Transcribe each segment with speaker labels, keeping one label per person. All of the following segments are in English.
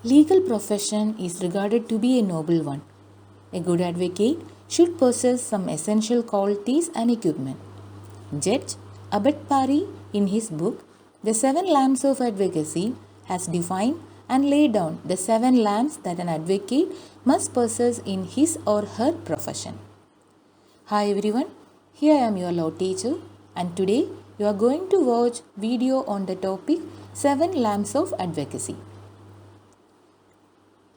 Speaker 1: Legal profession is regarded to be a noble one. A good advocate should possess some essential qualities and equipment. Judge Abad Pari, in his book The Seven Lamps of Advocacy, has defined and laid down the seven lamps that an advocate must possess in his or her profession. Hi everyone, here I am your law teacher, and today you are going to watch video on the topic 7 lamps of advocacy.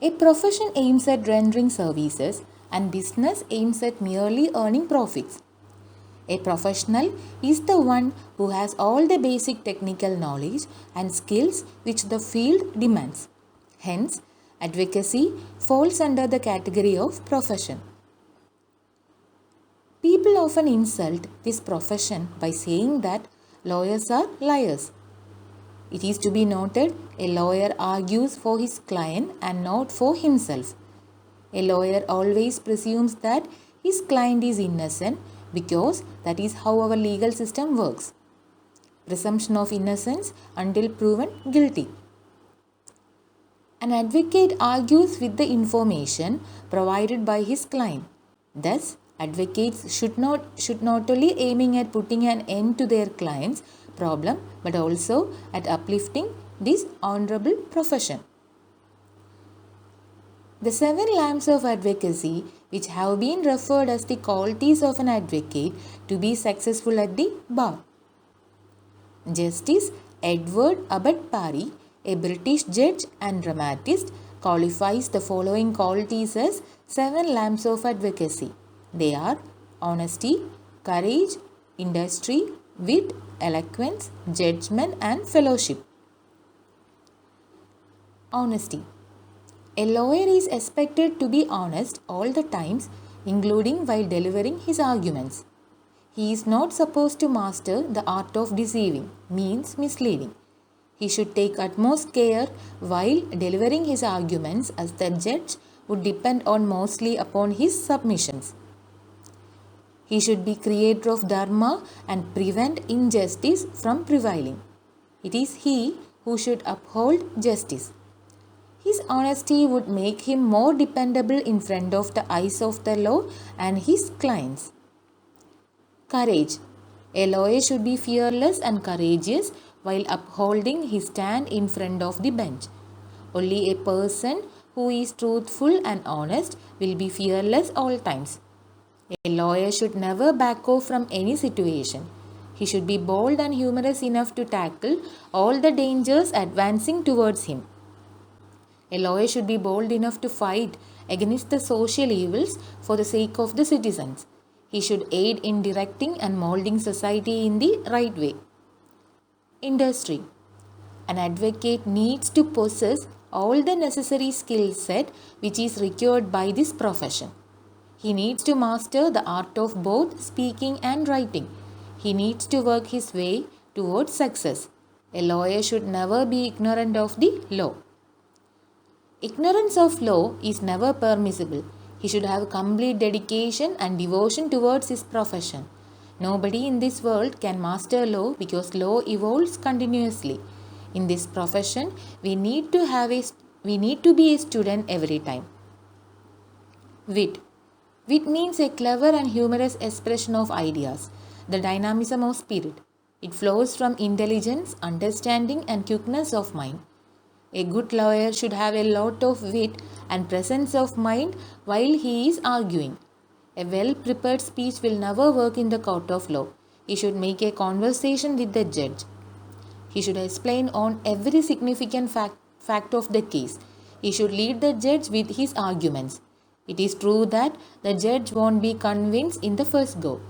Speaker 1: A profession aims at rendering services and business aims at merely earning profits. A professional is the one who has all the basic technical knowledge and skills which the field demands. Hence, advocacy falls under the category of profession. People often insult this profession by saying that lawyers are liars. It is to be noted, a lawyer argues for his client and not for himself. A lawyer always presumes that his client is innocent because that is how our legal system works. Presumption of innocence until proven guilty. An advocate argues with the information provided by his client. Thus, advocates should not only aiming at putting an end to their client's problem but also at uplifting this honorable profession. The 7 lamps of advocacy, which have been referred as the qualities of an advocate to be successful at the bar. Justice Edward Abad Pari, a British judge and dramatist, qualifies the following qualities as 7 lamps of advocacy. They are honesty, courage, industry, wit, eloquence, judgment, and fellowship. Honesty. A lawyer is expected to be honest all the times, including while delivering his arguments. He is not supposed to master the art of deceiving, means misleading. He should take utmost care while delivering his arguments, as the judge would depend on mostly upon his submissions. He should be creator of dharma and prevent injustice from prevailing. It is he who should uphold justice. His honesty would make him more dependable in front of the eyes of the law and his clients. Courage. A lawyer should be fearless and courageous while upholding his stand in front of the bench. Only a person who is truthful and honest will be fearless all times. A lawyer should never back off from any situation. He should be bold and humorous enough to tackle all the dangers advancing towards him. A lawyer should be bold enough to fight against the social evils for the sake of the citizens. He should aid in directing and molding society in the right way. Industry. An advocate needs to possess all the necessary skill set which is required by this profession. He needs to master the art of both speaking and writing. He needs to work his way towards success. A lawyer should never be ignorant of the law. Ignorance of law is never permissible. He should have complete dedication and devotion towards his profession. Nobody in this world can master law because law evolves continuously. In this profession, we need to be a student every time. Wit. Wit means a clever and humorous expression of ideas, the dynamism of spirit. It flows from intelligence, understanding, and quickness of mind. A good lawyer should have a lot of wit and presence of mind while he is arguing. A well-prepared speech will never work in the court of law. He should make a conversation with the judge. He should explain on every significant fact of the case. He should lead the judge with his arguments. It is true that the judge won't be convinced in the first go.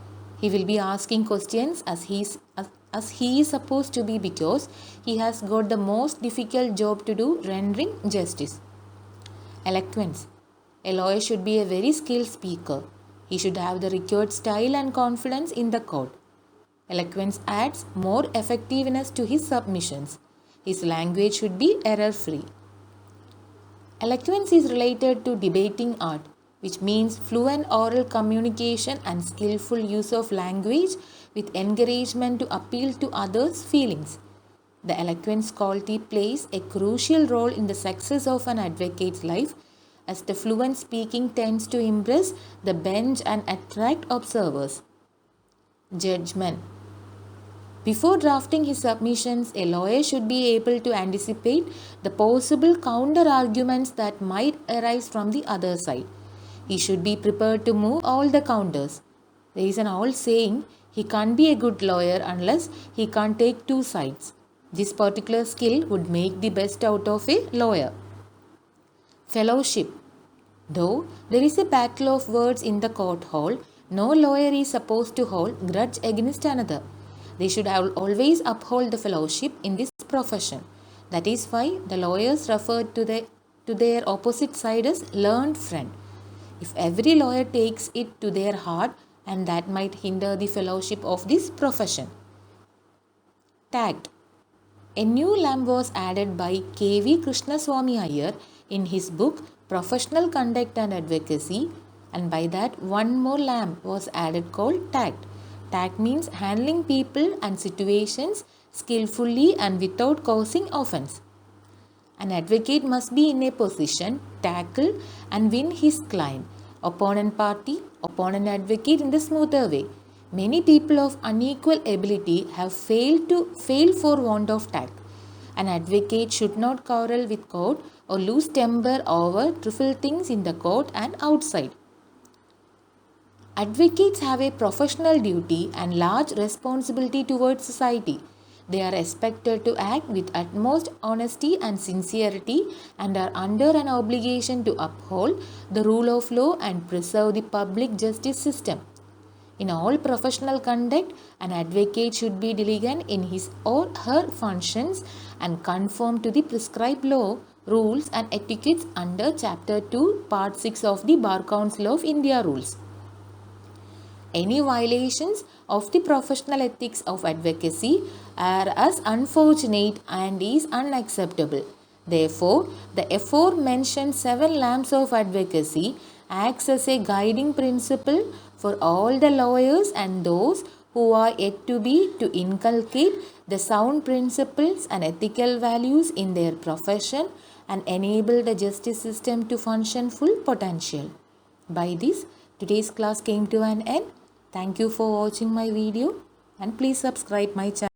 Speaker 1: He will be asking questions as he is supposed to be because he has got the most difficult job to do, rendering justice. Eloquence. A lawyer should be a very skilled speaker. He should have the required style and confidence in the court. Eloquence adds more effectiveness to his submissions. His language should be error-free. Eloquence is related to debating art, which means fluent oral communication and skillful use of language with encouragement to appeal to others' feelings. The eloquence quality plays a crucial role in the success of an advocate's life, as the fluent speaking tends to impress the bench and attract observers. Judgment. Before drafting his submissions, a lawyer should be able to anticipate the possible counter arguments that might arise from the other side. He should be prepared to move all the counters. There is an old saying, he can't be a good lawyer unless he can't take two sides. This particular skill would make the best out of a lawyer. Fellowship. Though there is a battle of words in the court hall, no lawyer is supposed to hold grudge against another. They should always uphold the fellowship in this profession. That is why the lawyers refer to their opposite side as learned friend. If every lawyer takes it to their heart, and that might hinder the fellowship of this profession. Tact. A new lamb was added by K.V. Krishnaswamy Iyer in his book Professional Conduct and Advocacy, and by that one more lamb was added called tact. Tact means handling people and situations skillfully and without causing offense. An advocate must be in a position to tackle and win his client, opponent party, opponent advocate in the smoother way. Many people of unequal ability have failed for want of tact. An advocate should not quarrel with court or lose temper over trivial things in the court and outside. Advocates have a professional duty and large responsibility towards society. They are expected to act with utmost honesty and sincerity and are under an obligation to uphold the rule of law and preserve the public justice system. In all professional conduct, an advocate should be diligent in his or her functions and conform to the prescribed law, rules and etiquettes under Chapter 2, Part 6 of the Bar Council of India Rules. Any violations of the professional ethics of advocacy are as unfortunate and is unacceptable. Therefore, the aforementioned 7 lamps of advocacy acts as a guiding principle for all the lawyers and those who are yet to inculcate the sound principles and ethical values in their profession and enable the justice system to function full potential. By this, today's class came to an end. Thank you for watching my video and please subscribe my channel.